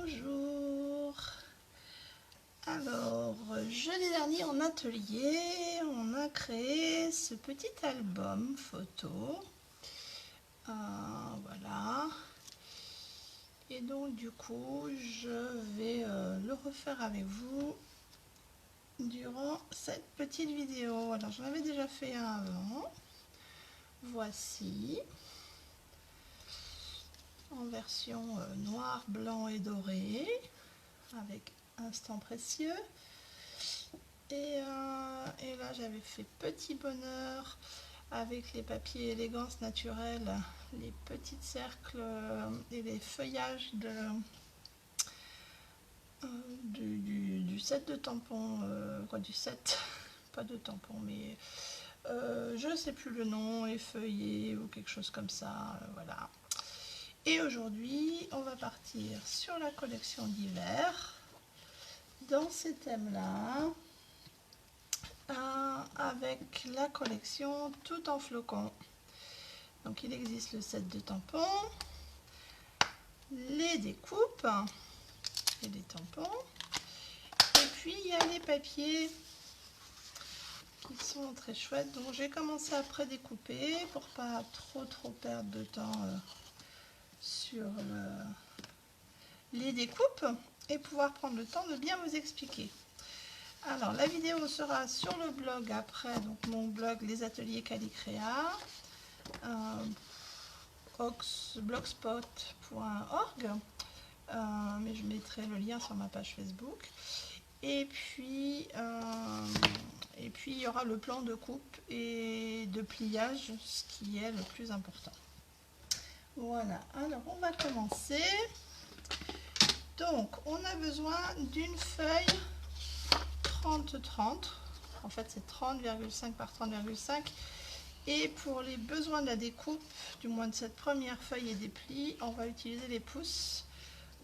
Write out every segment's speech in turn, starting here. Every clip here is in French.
Bonjour. Alors, jeudi dernier en atelier, on a créé ce petit album photo. Voilà. Et donc du coup, je vais le refaire avec vous durant cette petite vidéo. Alors, j'en avais déjà fait un avant. Voici. En version noir, blanc et doré, avec Instant Précieux. Et là, j'avais fait Petit Bonheur avec les papiers Élégance Naturelle, les petits cercles et les feuillages du set de tampons, du set, pas de tampons, mais je ne sais plus le nom, effeuillé ou quelque chose comme ça, voilà. Et aujourd'hui, on va partir sur la collection d'hiver, dans ces thèmes-là, avec la collection Tout en flocons. Donc il existe le set de tampons, les découpes et les tampons, et puis il y a les papiers qui sont très chouettes. Donc j'ai commencé à pré-découper pour pas trop perdre de temps sur les découpes et pouvoir prendre le temps de bien vous expliquer. Alors la vidéo sera sur le blog après, donc mon blog Les Ateliers Calicréa, blogspot.org, mais je mettrai le lien sur ma page Facebook. Et puis il y aura le plan de coupe et de pliage, ce qui est le plus important. Voilà, alors on va commencer. Donc on a besoin d'une feuille 30-30, en fait c'est 30,5 par 30,5, et pour les besoins de la découpe, du moins de cette première feuille et des plis, on va utiliser les pouces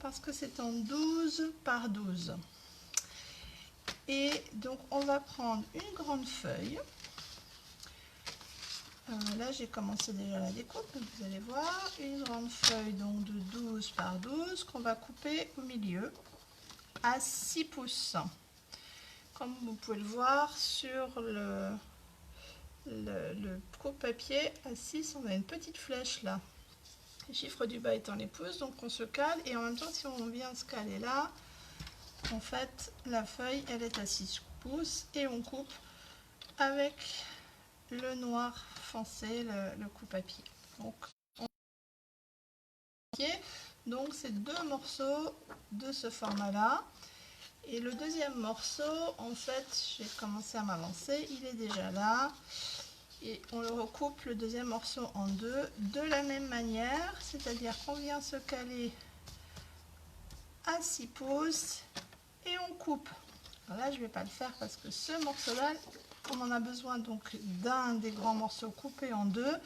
parce que c'est en 12 par 12. Et donc on va prendre une grande feuille. Là j'ai commencé déjà la découpe, vous allez voir, une grande feuille donc de 12 par 12 qu'on va couper au milieu à 6 pouces. Comme vous pouvez le voir sur le coupe-papier à 6, on a une petite flèche là. Le chiffre du bas étant les pouces, donc on se cale, et en même temps si on vient se caler là, en fait la feuille elle est à 6 pouces et on coupe avec le noir foncé, le coupe-papier. Donc c'est deux morceaux de ce format là. Et le deuxième morceau, en fait, j'ai commencé à m'avancer, il est déjà là. Et on le recoupe, le deuxième morceau, en deux, de la même manière, c'est-à-dire qu'on vient se caler à 6 pouces et on coupe. Alors là, je ne vais pas le faire parce que ce morceau-là, on en a besoin donc d'un des grands morceaux coupés en deux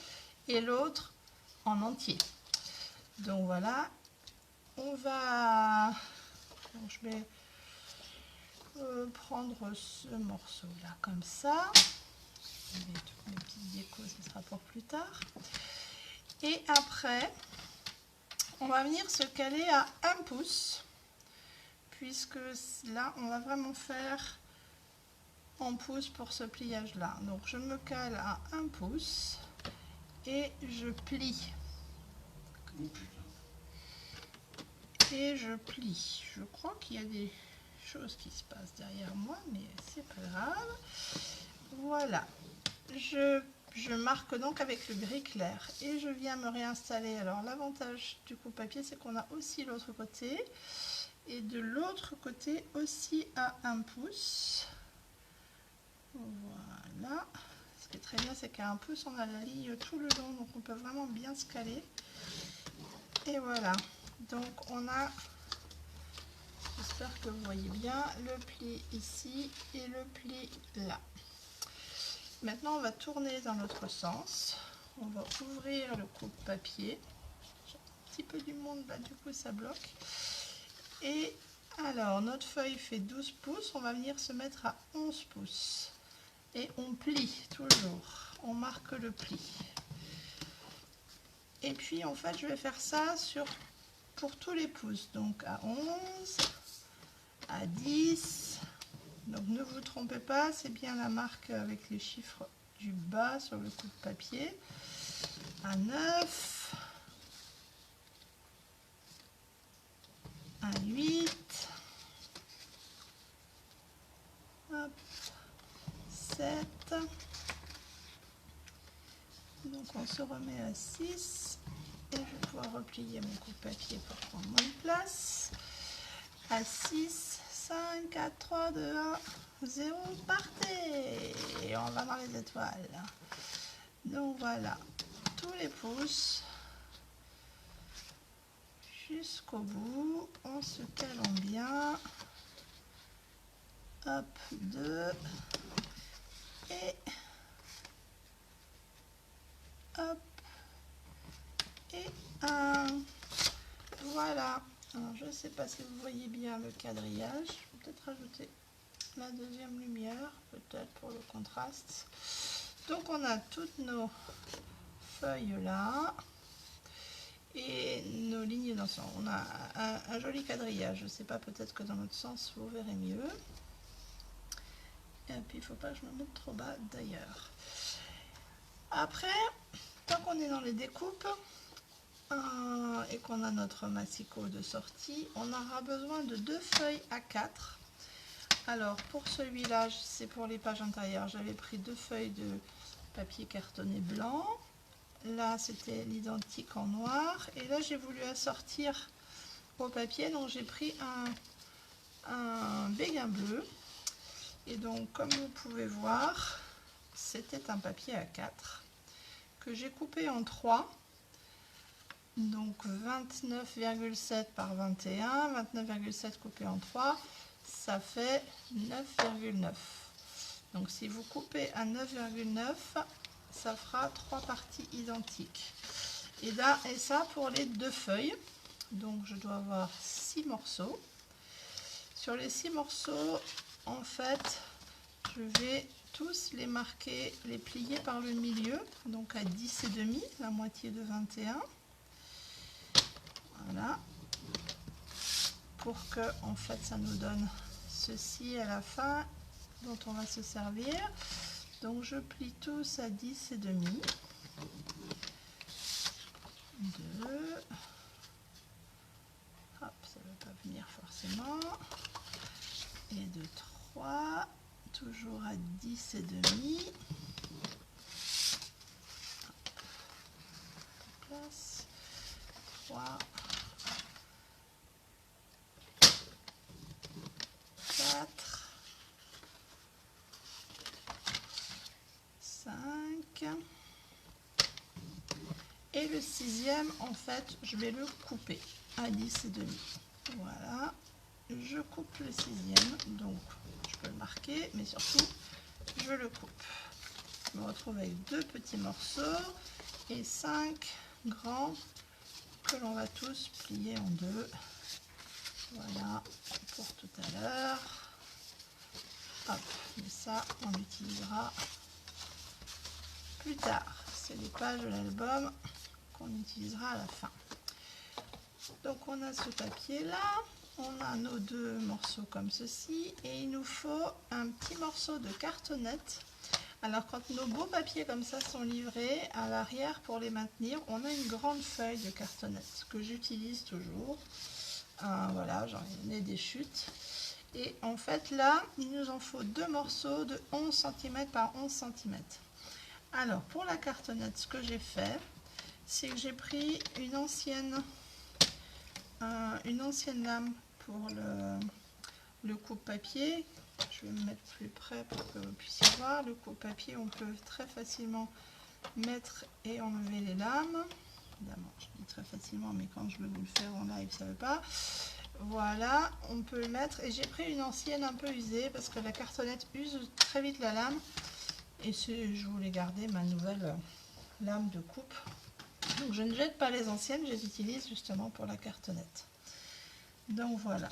et l'autre en entier. Donc voilà, on va... Donc je vais prendre ce morceau là comme ça, les petites décos ce sera pour plus tard, et après on va venir se caler à 1 pouce puisque là on va vraiment faire en pouce pour ce pliage là. Donc je me cale à 1 pouce et je plie je crois qu'il y a des choses qui se passent derrière moi, mais c'est pas grave. Voilà, je marque donc avec le gris clair et je viens me réinstaller. Alors l'avantage du coupe-papier, c'est qu'on a aussi l'autre côté, et de l'autre côté aussi à 1 pouce. Voilà, ce qui est très bien, c'est qu'à 1 pouce on a la ligne tout le long, donc on peut vraiment bien se caler. Et voilà, donc on a, j'espère que vous voyez bien, le pli ici et le pli là. Maintenant on va tourner dans l'autre sens, on va ouvrir le coupe-papier, j'ai un petit peu du monde là, du coup ça bloque. Et alors notre feuille fait 12 pouces, on va venir se mettre à 11 pouces et on plie toujours, on marque le pli. Et puis en fait je vais faire ça sur pour tous les pouces, donc à 11, à 10, donc ne vous trompez pas, c'est bien la marque avec les chiffres du bas sur le coup de papier, à 9, à 8, hop, 7, donc on se remet à 6, et je vais pouvoir replier mon coup de papier pour prendre moins de place, à 6, 5, 4, 3, 2, 1, 0, partez, et on va dans les étoiles. Donc voilà, tous les pouces jusqu'au bout, on se calme bien, hop, 2, et hop, et 1, voilà. Alors je ne sais pas si vous voyez bien le quadrillage, je vais peut-être rajouter la deuxième lumière, peut-être pour le contraste. Donc on a toutes nos feuilles là et nos lignes d'ensemble. On a un joli quadrillage, je ne sais pas, peut-être que dans l'autre sens vous verrez mieux. Et puis il ne faut pas que je me mette trop bas d'ailleurs. Après, tant qu'on est dans les découpes et qu'on a notre massicot de sortie, on aura besoin de 2 feuilles A4. Alors pour celui-là, c'est pour les pages intérieures, j'avais pris 2 feuilles de papier cartonné blanc. Là c'était l'identique en noir, et là j'ai voulu assortir au papier, donc j'ai pris un béguin bleu, et donc comme vous pouvez voir, c'était un papier A4 que j'ai coupé en 3, donc 29,7 par 21, 29,7 coupé en 3, ça fait 9,9. Donc si vous coupez à 9,9, ça fera 3 parties identiques. Et là, et ça pour les 2 feuilles. Donc je dois avoir 6 morceaux. Sur les 6 morceaux, en fait, je vais tous les marquer, les plier par le milieu, donc à 10,5, la moitié de 21. Voilà. Pour que, en fait, ça nous donne ceci à la fin, dont on va se servir. Donc je plie tous à 10,5. 2. Hop, ça ne va pas venir forcément. Et de 3. Toujours à 10,5. Place. 3. 4. 5. Et le 6e, en fait, je vais le couper à 10,5. Voilà, je coupe le 6e, donc je peux le marquer, mais surtout, je le coupe. Je me retrouve avec 2 petits morceaux et 5 grands que l'on va tous plier en 2. Voilà, pour tout à l'heure. Hop, mais ça, on l'utilisera plus tard. C'est les pages de l'album qu'on utilisera à la fin. Donc on a ce papier là, on a nos 2 morceaux comme ceci, et il nous faut un petit morceau de cartonnette. Alors quand nos beaux papiers comme ça sont livrés, à l'arrière pour les maintenir, on a une grande feuille de cartonnette que j'utilise toujours. Voilà, j'en ai des chutes. Et en fait là, il nous en faut 2 morceaux de 11 cm par 11 cm. Alors pour la cartonnette, ce que j'ai fait, c'est que j'ai pris une ancienne lame pour le coupe-papier. Je vais me mettre plus près pour que vous puissiez voir. Le coupe-papier, on peut très facilement mettre et enlever les lames. Évidemment, je dis très facilement, mais quand je veux vous le faire en live, ça ne veut pas. Voilà, on peut le mettre. Et j'ai pris une ancienne un peu usée parce que la cartonnette use très vite la lame. Et je voulais garder ma nouvelle lame de coupe. Donc je ne jette pas les anciennes, je les utilise justement pour la cartonnette. Donc voilà,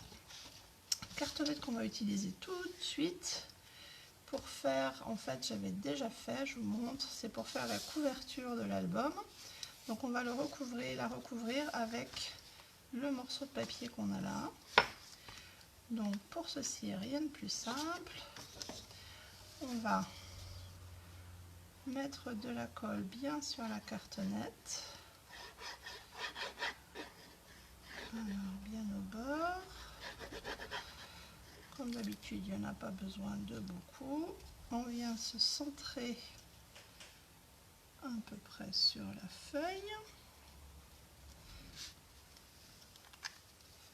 cartonnette qu'on va utiliser tout de suite pour faire, en fait j'avais déjà fait, je vous montre, c'est pour faire la couverture de l'album. Donc on va la recouvrir avec le morceau de papier qu'on a là. Donc pour ceci, rien de plus simple. On va mettre de la colle bien sur la cartonnette. Alors, bien au bord. Comme d'habitude, il n'y en a pas besoin de beaucoup. On vient se centrer à peu près sur la feuille.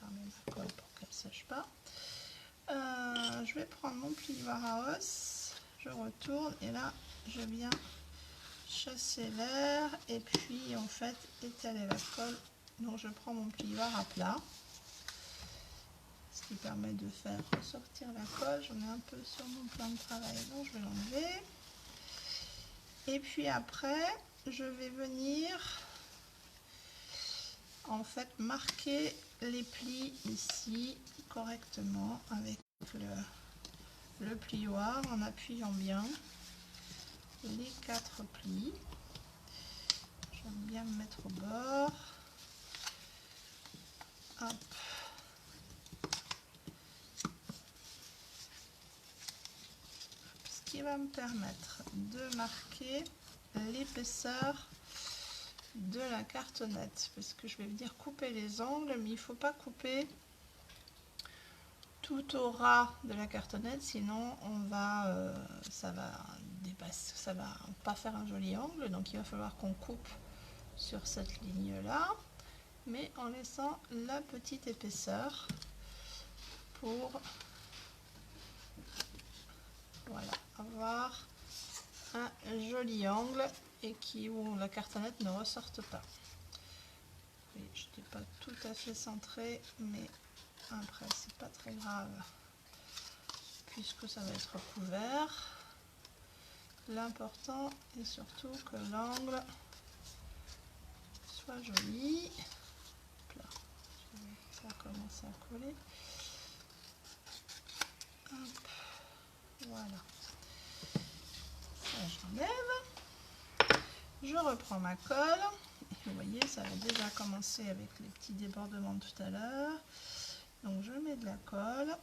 Fermer ma colle pour qu'elle ne sèche pas. Je vais prendre mon plioir à os. Je retourne et là, je viens chasser l'air et puis en fait étaler la colle. Donc je prends mon plioir à plat, ce qui permet de faire ressortir la colle. J'en ai un peu sur mon plan de travail, donc je vais l'enlever. Et puis après, je vais venir en fait marquer les plis ici correctement avec le plioir en appuyant bien les 4 plis. J'aime bien me mettre au bord. Hop. Ce qui va me permettre de marquer l'épaisseur de la cartonnette, parce que je vais venir couper les angles, mais il ne faut pas couper tout au ras de la cartonnette, sinon ça va dépasser, ça va pas faire un joli angle. Donc il va falloir qu'on coupe sur cette ligne là, mais en laissant la petite épaisseur pour voilà, avoir un joli angle et où la cartonnette ne ressorte pas. Je n'étais pas tout à fait centré, mais après c'est pas très grave puisque ça va être couvert. L'important est surtout que l'angle soit joli. Là, ça commence à coller. Hop, voilà. Ça j'enlève. Je reprends ma colle. Vous voyez, ça va déjà commencer avec les petits débordements de tout à l'heure. Donc je mets de la colle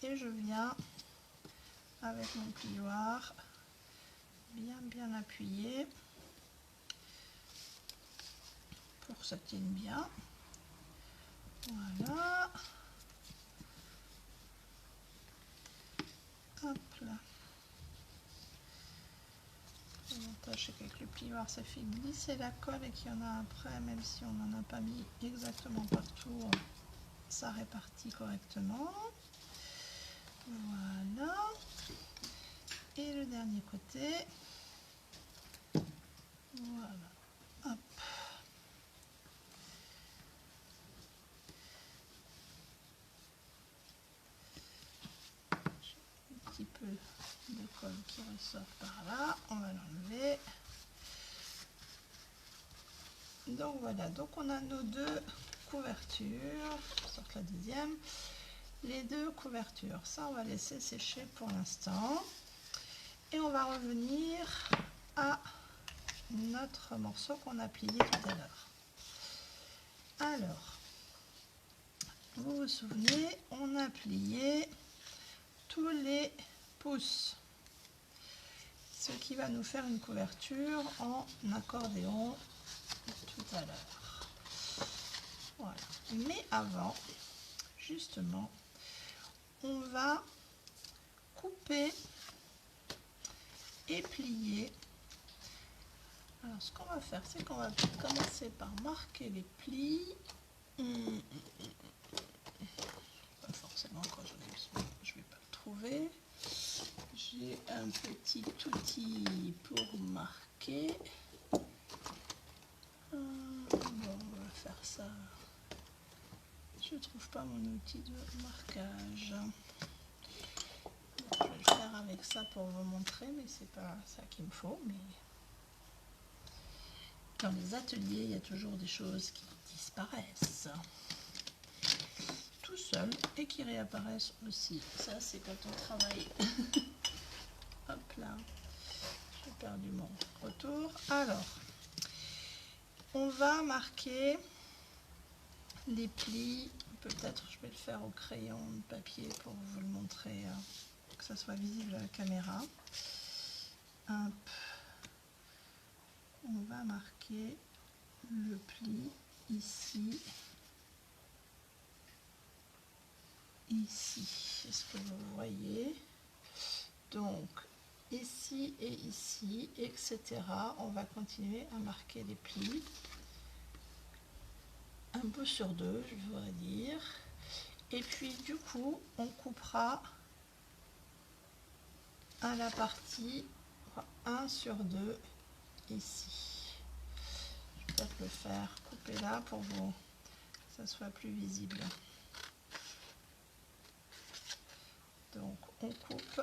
et je viens avec mon plioir bien appuyer pour que ça tienne bien. Voilà. Hop là. L'avantage c'est qu'avec le plioir ça fait glisser la colle et qu'il y en a après, même si on n'en a pas mis exactement partout, ça répartit correctement. Voilà. Et le dernier côté. Voilà. Hop. Un petit peu de colle qui ressort par là. On va l'enlever. Donc voilà. Donc on a nos deux couvertures. Je sors la deuxième. Les deux couvertures. Ça on va laisser sécher pour l'instant. Et on va revenir à notre morceau qu'on a plié tout à l'heure. Alors, vous vous souvenez, on a plié tous les pouces, ce qui va nous faire une couverture en accordéon tout à l'heure. Voilà. Mais avant, justement, on va couper et plier. Alors ce qu'on va faire, c'est qu'on va commencer par marquer les plis. Pas forcément quand j'en ai besoin, je vais pas le trouver. J'ai un petit outil pour marquer. Bon, on va faire ça. Je trouve pas mon outil de marquage. Je vais le faire avec ça pour vous montrer, mais c'est pas ça qu'il me faut. Mais dans les ateliers, il y a toujours des choses qui disparaissent tout seul et qui réapparaissent aussi. Ça, c'est quand on travaille. Hop là, j'ai perdu mon retour. Alors, on va marquer les plis. Peut-être je vais le faire au crayon de papier pour vous le montrer, que ça soit visible à la caméra. Hop. On va marquer le pli ici. Ici, est-ce que vous voyez? Donc ici et ici, etc. On va continuer à marquer les plis. Un peu sur deux, je voudrais dire. Et puis du coup, on coupera à la partie 1 sur 2 ici. Je vais peut-être le faire couper là pour vous, que ça soit plus visible. Donc on coupe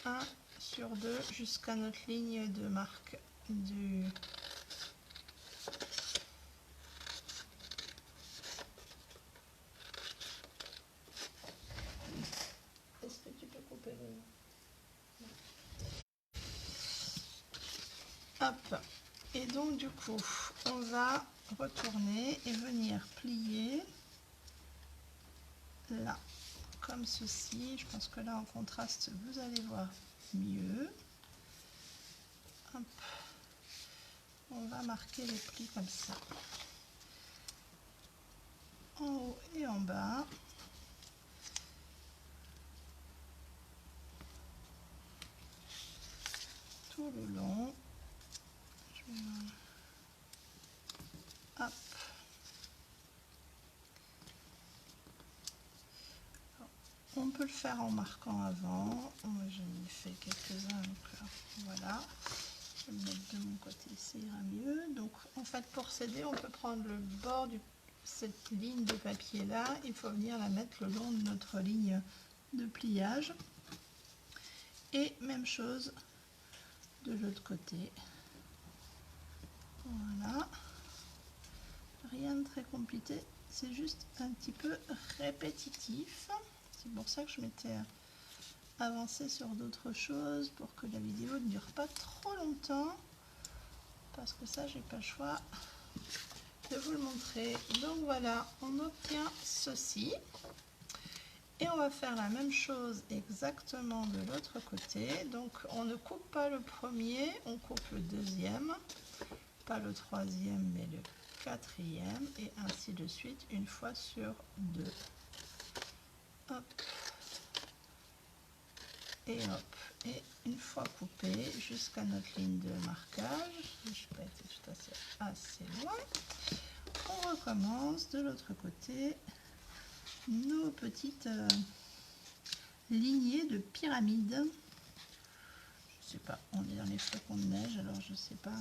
1 sur 2 jusqu'à notre ligne de marque du... Est-ce que tu peux couper le... Hop. Et donc du coup, on va retourner et venir plier là, comme ceci. Je pense que là en contraste, vous allez voir mieux. Hop. On va marquer les plis comme ça, en haut et en bas. Tout le long. Hop. On peut le faire en marquant avant. Moi j'en ai fait quelques-uns, donc voilà. Je vais le mettre de mon côté, ça ira mieux. Donc en fait, pour s'aider, on peut prendre le bord de cette ligne de papier là. Il faut venir la mettre le long de notre ligne de pliage. Et même chose de l'autre côté. Voilà. Rien de très compliqué, c'est juste un petit peu répétitif. C'est pour ça que je m'étais avancée sur d'autres choses pour que la vidéo ne dure pas trop longtemps, parce que ça j'ai pas le choix de vous le montrer. Donc voilà, on obtient ceci et on va faire la même chose exactement de l'autre côté. Donc on ne coupe pas le premier, on coupe le deuxième, pas le troisième mais le quatrième, et ainsi de suite une fois sur deux. Hop et hop, et une fois coupé jusqu'à notre ligne de marquage, je n'ai pas été tout assez loin, on recommence de l'autre côté nos petites lignées de pyramides. Je sais pas, on est dans les flocons de neige, alors je sais pas,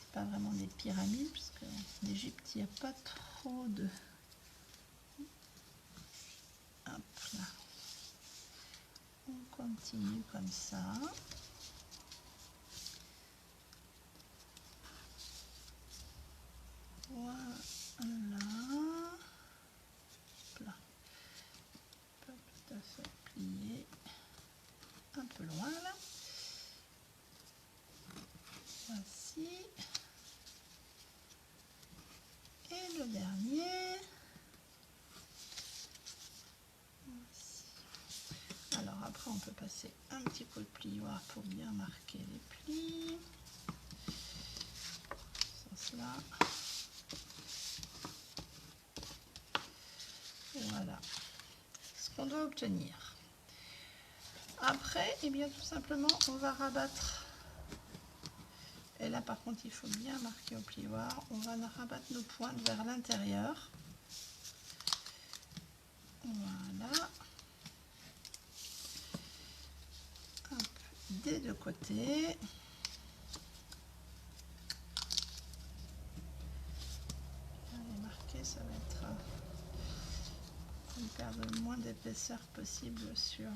c'est pas vraiment des pyramides puisque en Égypte il n'y a pas trop de... Hop là. On continue comme ça. Voilà. Là. Pas tout à fait plié. Un peu loin là. Voici. Et le dernier. Voici. Alors après on peut passer un petit coup de plioir pour bien marquer les plis. Là. Voilà ce qu'on doit obtenir. Après, et bien tout simplement, on va rabattre. Et là par contre, il faut bien marquer au plioir. On va rabattre nos pointes vers l'intérieur. Voilà. Hop, des deux côtés. Ça va être une perdre le moins d'épaisseur possible sur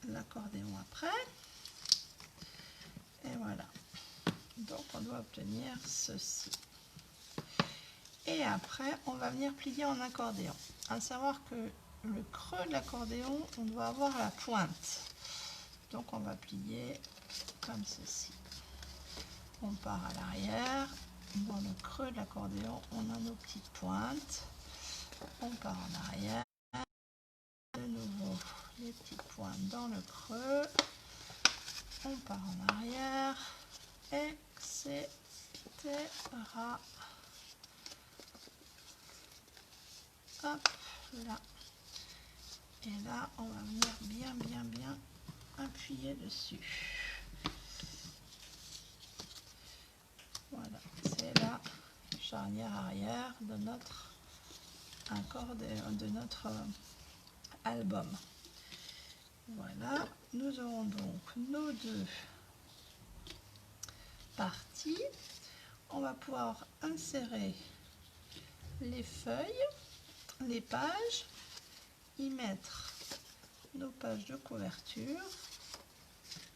l'accordéon après. Et voilà. Donc on doit obtenir ceci. Et après, on va venir plier en accordéon. À savoir que le creux de l'accordéon, on doit avoir la pointe. Donc on va plier comme ceci. On part à l'arrière dans le creux de l'accordéon, on a nos petites pointes. On part en arrière. De nouveau, les petites pointes dans le creux. On part en arrière, etc. Hop, là. Et là, on va venir bien appuyer dessus. Voilà, c'est la charnière arrière de notre accordéon, de notre album. Voilà, nous aurons donc nos deux parties. On va pouvoir insérer les feuilles, les pages, y mettre nos pages de couverture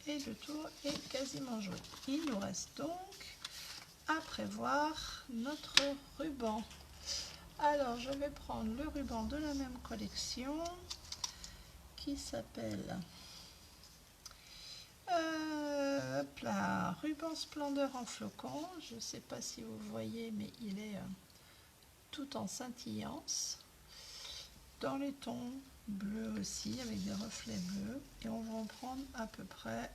et le tour est quasiment joué. Il nous reste donc à prévoir notre ruban. Alors je vais prendre le ruban de la même collection qui s'appelle ruban splendeur en flocon. Je ne sais pas si vous voyez, mais il est tout en scintillance dans les tons bleus aussi avec des reflets bleus, et on va en prendre à peu près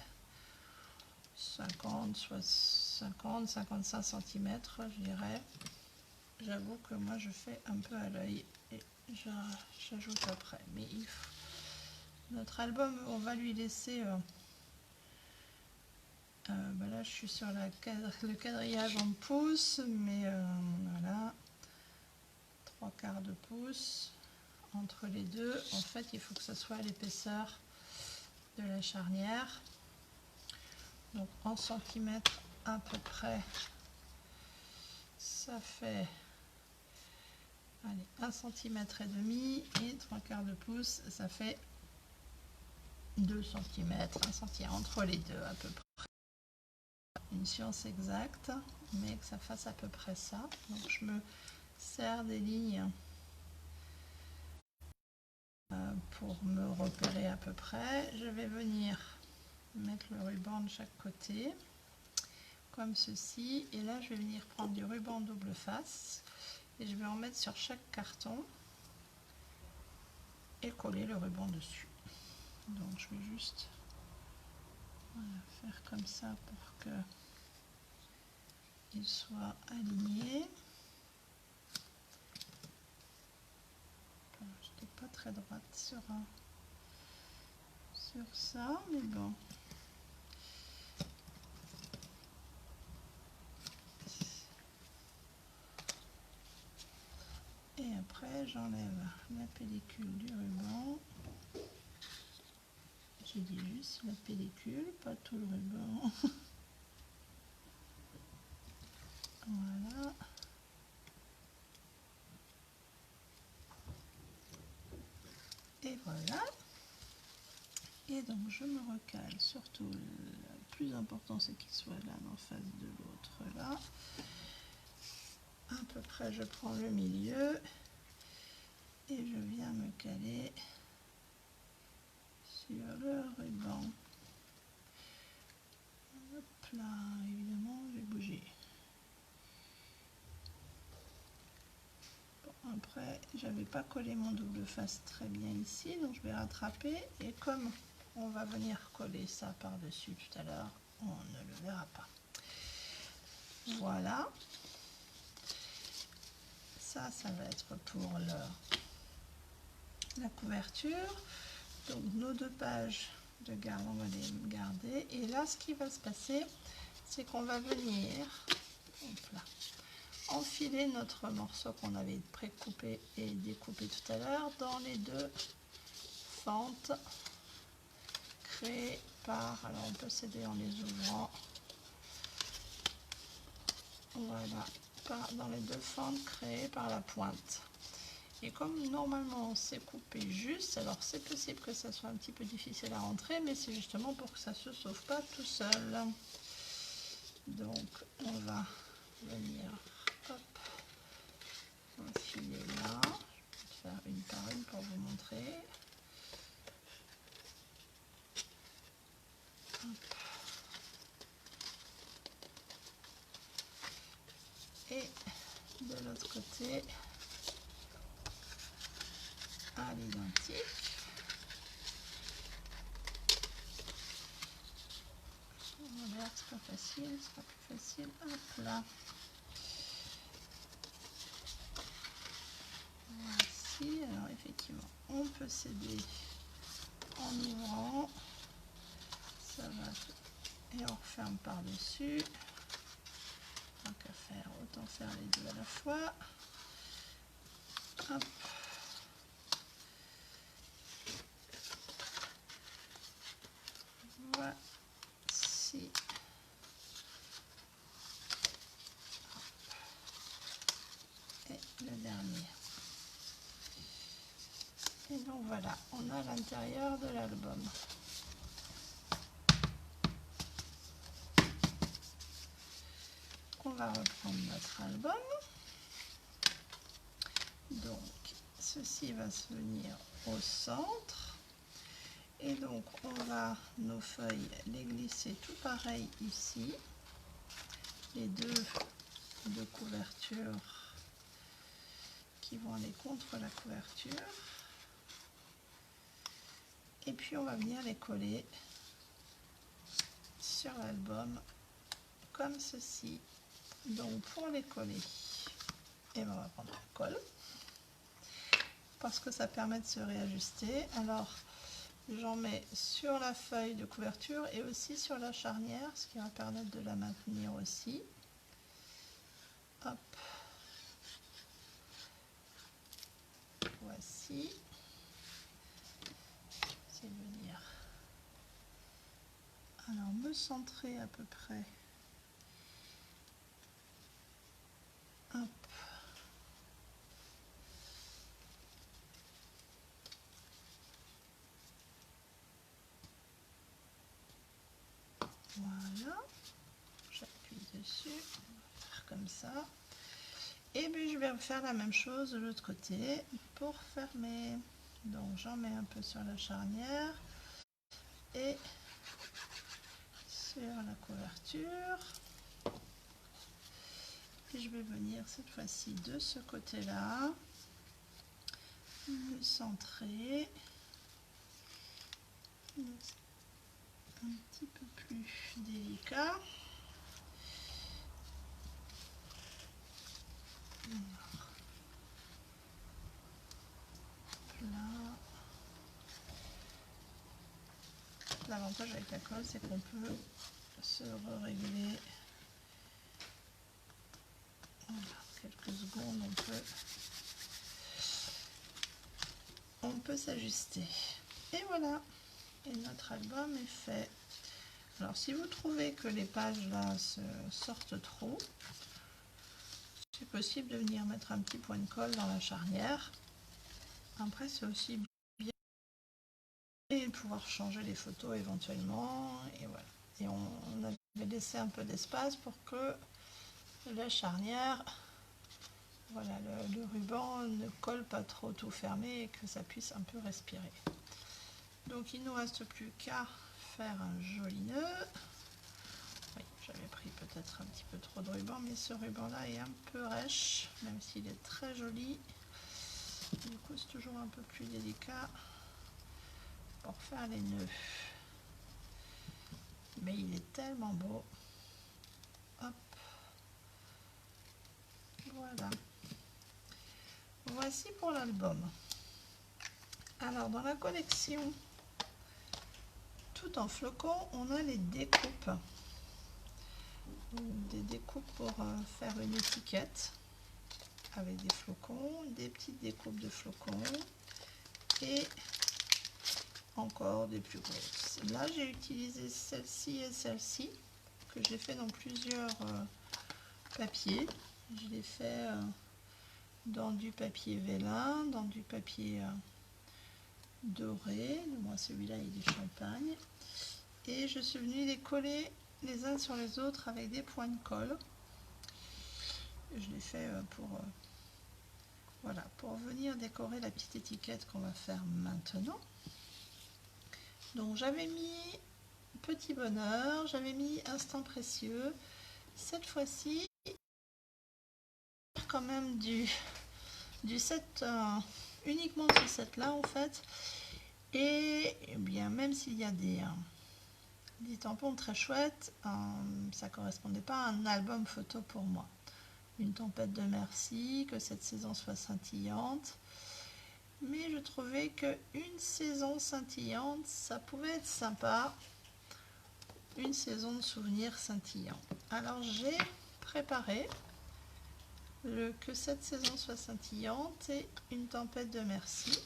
50-55 cm, je dirais. J'avoue que moi je fais un peu à l'œil et j'ajoute après, mais notre album, on va lui laisser là je suis sur le quadrillage en pouces, mais voilà, 3/4 de pouce entre les deux. En fait, il faut que ce soit l'épaisseur de la charnière, donc en centimètres à peu près, ça fait 1,5 cm et 3/4 de pouce, ça fait 2 cm, 1 cm entre les deux à peu près. Une science exacte, mais que ça fasse à peu près ça. Donc je me sers des lignes pour me repérer à peu près. Je vais venir mettre le ruban de chaque côté comme ceci, et là je vais venir prendre du ruban double face et je vais en mettre sur chaque carton et coller le ruban dessus. Donc je vais juste faire comme ça pour que il soit aligné. Je n'étais pas très droite sur ça, mais bon. Et après j'enlève la pellicule du ruban. J'ai dit juste la pellicule, pas tout le ruban. Voilà. Et voilà. Et donc je me recale, surtout le plus important c'est qu'il soit là en face de l'autre là. À peu près je prends le milieu et je viens me caler sur le ruban. Hop là, évidemment j'ai bougé. Bon, après j'avais pas collé mon double face très bien ici, donc je vais rattraper, et comme on va venir coller ça par dessus tout à l'heure, on ne le verra pas. Voilà, ça va être pour la couverture. Donc nos deux pages de garde, on va les garder, et là ce qui va se passer, c'est qu'on va venir là, enfiler notre morceau qu'on avait précoupé et découpé tout à l'heure dans les deux fentes créées par, alors on peut s'aider en les ouvrant, voilà, dans les deux fentes créées par la pointe. Et comme normalement c'est coupé juste, alors c'est possible que ça soit un petit peu difficile à rentrer, mais c'est justement pour que ça ne se sauve pas tout seul. Donc on va venir, hop, enfiler là. Je vais faire une par une pour vous montrer. Hop. passer à l'identique. C'est pas facile, c'est pas plus facile. Hop là. Voici, alors effectivement, on peut s'aider en ouvrant. Ça va, et on referme par-dessus. Tant qu'à faire, autant faire les deux à la fois. Hop. Voici. Et le dernier. Et donc voilà, on a l'intérieur de l'album. On va reprendre notre album. Donc, ceci va se venir au centre. Et donc, on va, nos feuilles, les glisser tout pareil ici. Les deux de couverture qui vont aller contre la couverture. Et puis, on va venir les coller sur l'album comme ceci. Donc, pour les coller, et on va prendre la colle parce que ça permet de se réajuster. Alors, j'en mets sur la feuille de couverture et aussi sur la charnière, ce qui va permettre de la maintenir aussi. Hop. Voici. C'est venir. Alors, me centrer à peu près. Hop. Voilà. J'appuie dessus. On va faire comme ça. Et puis je vais faire la même chose de l'autre côté pour fermer. Donc j'en mets un peu sur la charnière et sur la couverture. Puis je vais venir cette fois-ci de ce côté-là, me centrer un petit peu plus délicat. Là. L'avantage avec la colle, c'est qu'on peut se régler. Voilà, quelques secondes, on peut s'ajuster. Et voilà, et notre album est fait. Alors si vous trouvez que les pages là se sortent trop, c'est possible de venir mettre un petit point de colle dans la charnière. Après c'est aussi bien de pouvoir changer les photos éventuellement. Et voilà. Et on avait laissé un peu d'espace pour que la charnière, voilà, le ruban ne colle pas trop tout fermé et que ça puisse un peu respirer. Donc il ne nous reste plus qu'à faire un joli nœud. Oui, j'avais pris peut-être un petit peu trop de ruban, mais ce ruban là est un peu rêche, même s'il est très joli. Du coup c'est toujours un peu plus délicat pour faire les nœuds. Mais il est tellement beau. Hop. Voilà. Voici pour l'album. Alors dans la collection Tout en flocons, on a les découpes. Des découpes pour faire une étiquette avec des flocons, des petites découpes de flocons et encore des plus grosses. Là j'ai utilisé celle-ci et celle-ci que j'ai fait dans plusieurs papiers. Je l'ai fait dans du papier vélin, dans du papier doré. Moi celui-là il est champagne. Et je suis venue les coller les uns sur les autres avec des points de colle. Je l'ai fait pour voilà, pour venir décorer la petite étiquette qu'on va faire maintenant. Donc j'avais mis Petit Bonheur, j'avais mis Instant Précieux. Cette fois-ci, quand même du set, uniquement ce set là en fait. Et eh bien même s'il y a des tampons très chouettes, ça correspondait pas à un album photo pour moi. Une tempête de merci, que cette saison soit scintillante. Mais je trouvais que une saison scintillante, ça pouvait être sympa. Une saison de souvenirs scintillants. Alors j'ai préparé que cette saison soit scintillante et une tempête de merci,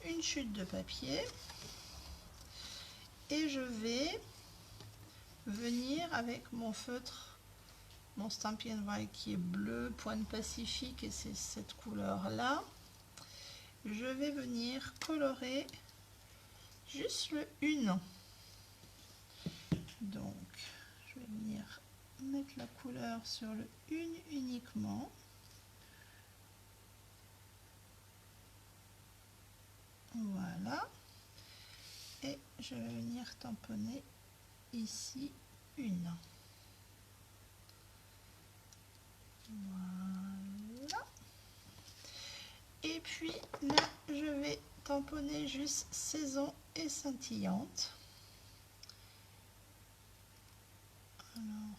une chute de papier, et je vais venir avec mon feutre, mon Stampin' White qui est bleu, pointe pacifique, et c'est cette couleur là. Je vais venir colorer juste le une. Donc je vais venir mettre la couleur sur le une uniquement. Voilà. Et je vais venir tamponner ici une. Voilà. Et puis là, je vais tamponner juste saison et scintillante. Alors,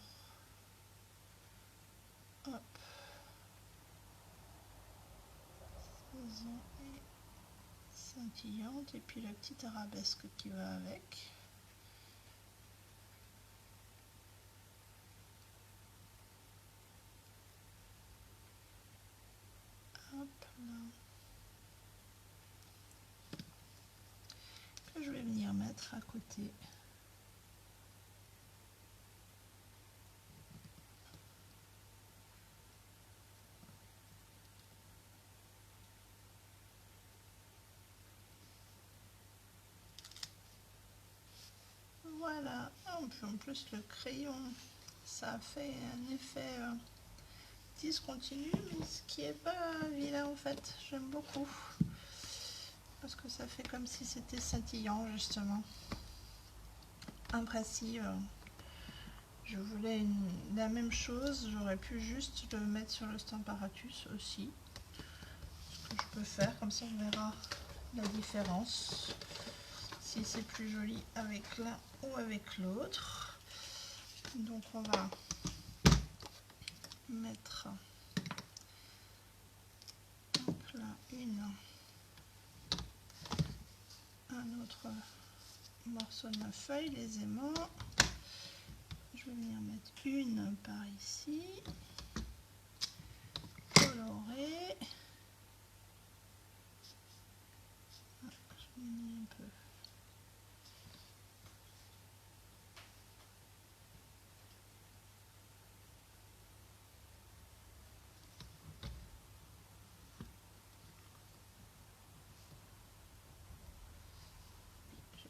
hop. Saison et scintillante. Et puis la petite arabesque qui va avec. Hop là. Que je vais venir mettre à côté. Voilà, en plus le crayon, ça fait un effet discontinu, mais ce qui est pas vilain en fait, j'aime beaucoup, parce que ça fait comme si c'était scintillant justement. Imprécis, je voulais la même chose, j'aurais pu juste le mettre sur le Stamparatus aussi, ce que je peux faire, comme ça on verra la différence. Si c'est plus joli avec l'un ou avec l'autre. Donc on va mettre là un autre morceau de ma feuille, les aimants. Je vais venir mettre une par ici, colorer. Je mets un peu.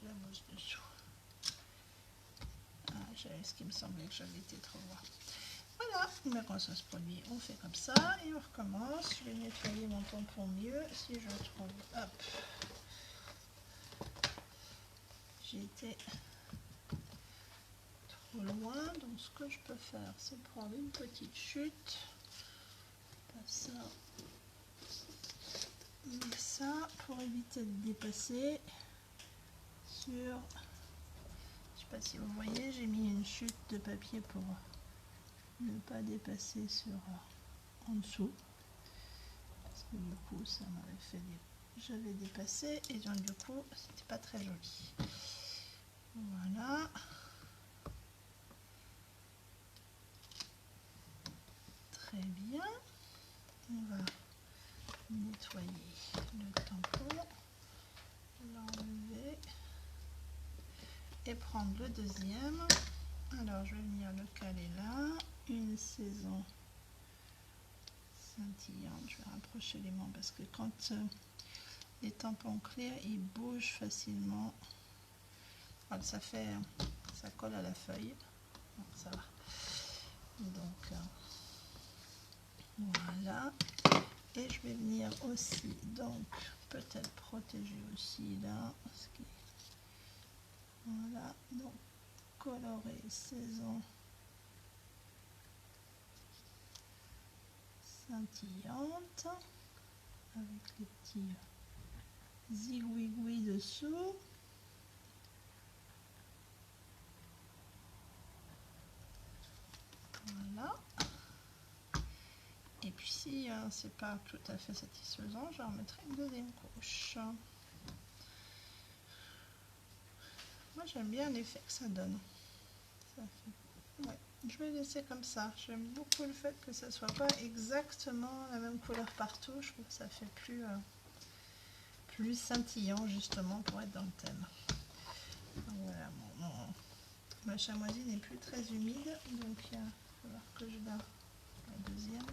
La mousse dessous. J'avais ce qui me semblait que j'avais été trop loin. Voilà, mais quand ça se produit, on fait comme ça et on recommence. Je vais nettoyer mon tampon mieux si je trouve. Hop. J'ai été trop loin, donc ce que je peux faire, c'est prendre une petite chute. Ça, ça pour éviter de dépasser sur. Je sais pas si vous voyez, j'ai mis une chute de papier pour ne pas dépasser sur en dessous, parce que du coup ça m'avait fait j'avais dépassé et donc du coup c'était pas très joli. Voilà, très bien. On va nettoyer le tampon, l'enlever et prendre le deuxième. Alors je vais venir le caler là, une saison scintillante. Je vais rapprocher les mains parce que quand les tampons clairs ils bougent facilement, voilà, ça colle à la feuille, donc ça va. Donc voilà, et je vais venir aussi donc peut-être protéger aussi là ce qui... Voilà, donc colorer saison scintillante avec les petits zigouigouis dessous. Voilà. Et puis si c'est pas tout à fait satisfaisant, je remettrai une deuxième couche. Moi j'aime bien l'effet que ça donne. Ça fait... ouais. Je vais laisser comme ça. J'aime beaucoup le fait que ça soit pas exactement la même couleur partout. Je trouve que ça fait plus scintillant justement pour être dans le thème. Donc voilà, ma chamoisie n'est plus très humide, donc il va falloir que je la deuxième,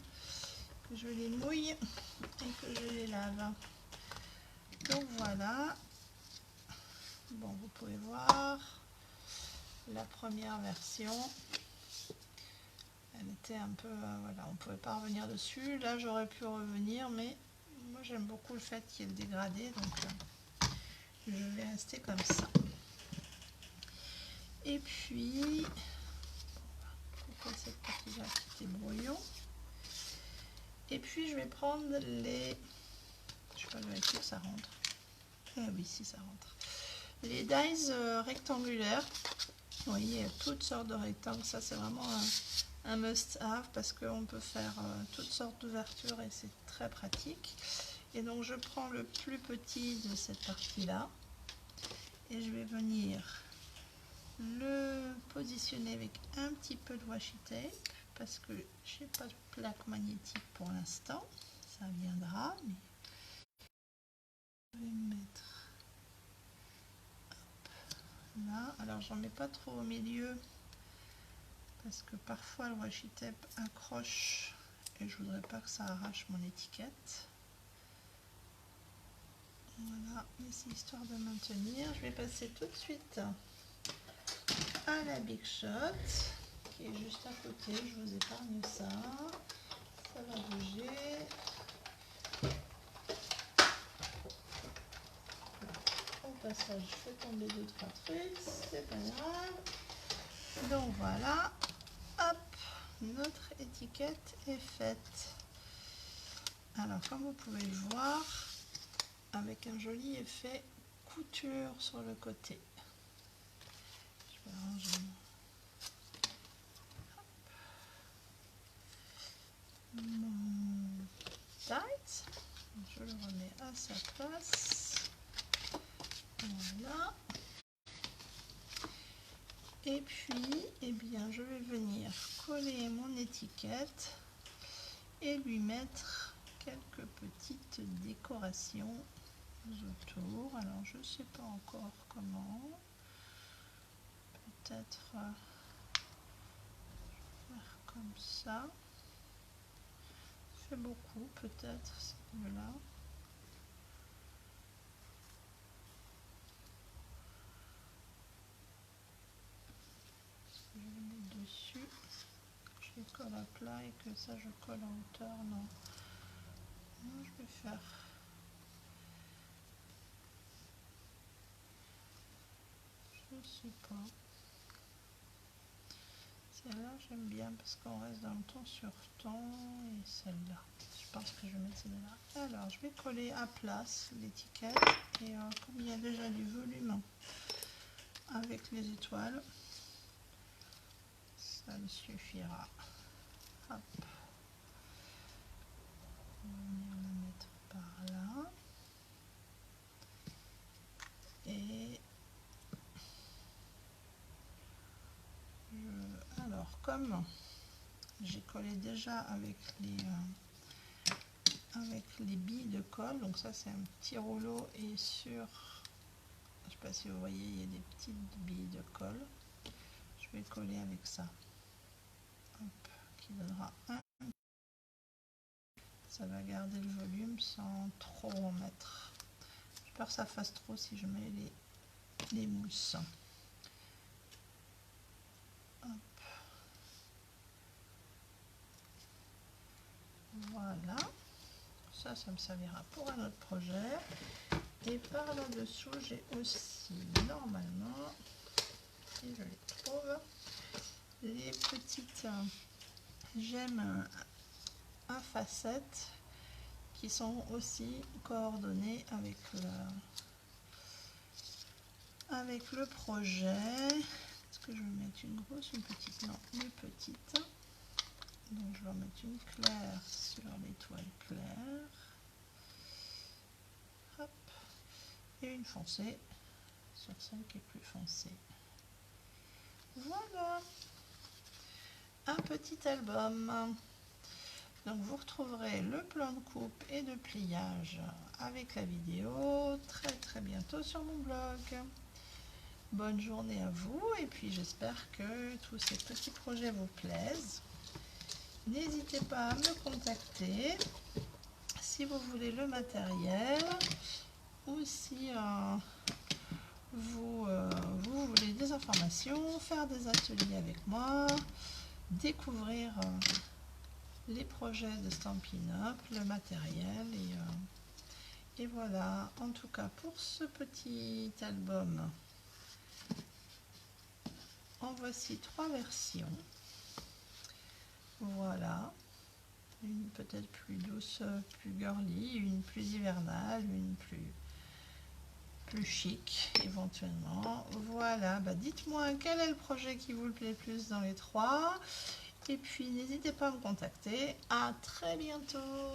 que je les mouille et que je les lave. Donc voilà. Bon, vous pouvez voir la première version. Elle était un peu, voilà, on ne pouvait pas revenir dessus. Là, j'aurais pu revenir, mais moi, j'aime beaucoup le fait qu'il y ait le dégradé, donc je vais rester comme ça. Et puis, on va couper cette partie-là qui était brouillon. Et puis, je vais prendre les... Je ne sais pas vérifier que ça rentre. Ah oui, si ça rentre. Les dies rectangulaires. Vous voyez, il y a toutes sortes de rectangles. Ça, c'est vraiment un must-have parce qu'on peut faire toutes sortes d'ouvertures et c'est très pratique. Et donc, je prends le plus petit de cette partie-là et je vais venir le positionner avec un petit peu de washi tape parce que j'ai pas de plaque magnétique pour l'instant. Ça viendra, mais je vais mettre là. Alors, j'en mets pas trop au milieu parce que parfois le washi tape accroche et je voudrais pas que ça arrache mon étiquette. Voilà, mais c'est histoire de maintenir. Je vais passer tout de suite à la Big Shot qui est juste à côté. Je vous épargne ça. Ça va bouger. Au passage, je fais tomber 2-3 trucs. C'est pas grave. Donc voilà. Hop, notre étiquette est faite. Alors, comme vous pouvez le voir, avec un joli effet couture sur le côté. Je vais ranger mon tight. Je le remets à sa place. Voilà. Et puis, eh bien, je vais venir coller mon étiquette et lui mettre quelques petites décorations autour. Alors, je ne sais pas encore comment. Peut-être faire comme ça. Fait beaucoup, peut-être, celui-là. Je vais mettre dessus. Je les colle à plat et que ça, je colle en hauteur. Non. Non, je vais faire... Je sais pas. Celle-là, j'aime bien parce qu'on reste dans le ton sur ton. Et celle-là. Je pense que je vais mettre celle-là. Alors, je vais coller à place l'étiquette. Et comme il y a déjà du volume avec les étoiles, ça me suffira. Hop. On va venir la mettre par là. Et alors, comme j'ai collé déjà avec les billes de colle, donc ça c'est un petit rouleau et sur, je sais pas si vous voyez, il y a des petites billes de colle. Je vais coller avec ça. Hop, qui donnera un. Ça va garder le volume sans trop en mettre. J'ai peur que ça fasse trop si je mets les mousses. Hop. Voilà. Ça me servira pour un autre projet. Et par là-dessous, j'ai aussi, normalement, si je les trouve, les petites gemmes à facettes qui sont aussi coordonnées avec le projet. Est-ce que je vais mettre une grosse ou une petite? Non, une petite. Donc je vais en mettre une claire sur l'étoile claire. Hop. Et une foncée sur celle qui est plus foncée. Voilà, un petit album. Donc vous retrouverez le plan de coupe et de pliage avec la vidéo très bientôt sur mon blog. Bonne journée à vous et puis j'espère que tous ces petits projets vous plaisent. N'hésitez pas à me contacter si vous voulez le matériel ou si vous voulez des informations, faire des ateliers avec moi, découvrir les projets de Stampin' Up, le matériel et voilà. En tout cas pour ce petit album, en voici 3 versions. Voilà, une peut-être plus douce, plus girly, une plus hivernale, une plus chic éventuellement. Voilà, dites-moi quel est le projet qui vous plaît le plus dans les 3. Et puis n'hésitez pas à me contacter. À très bientôt.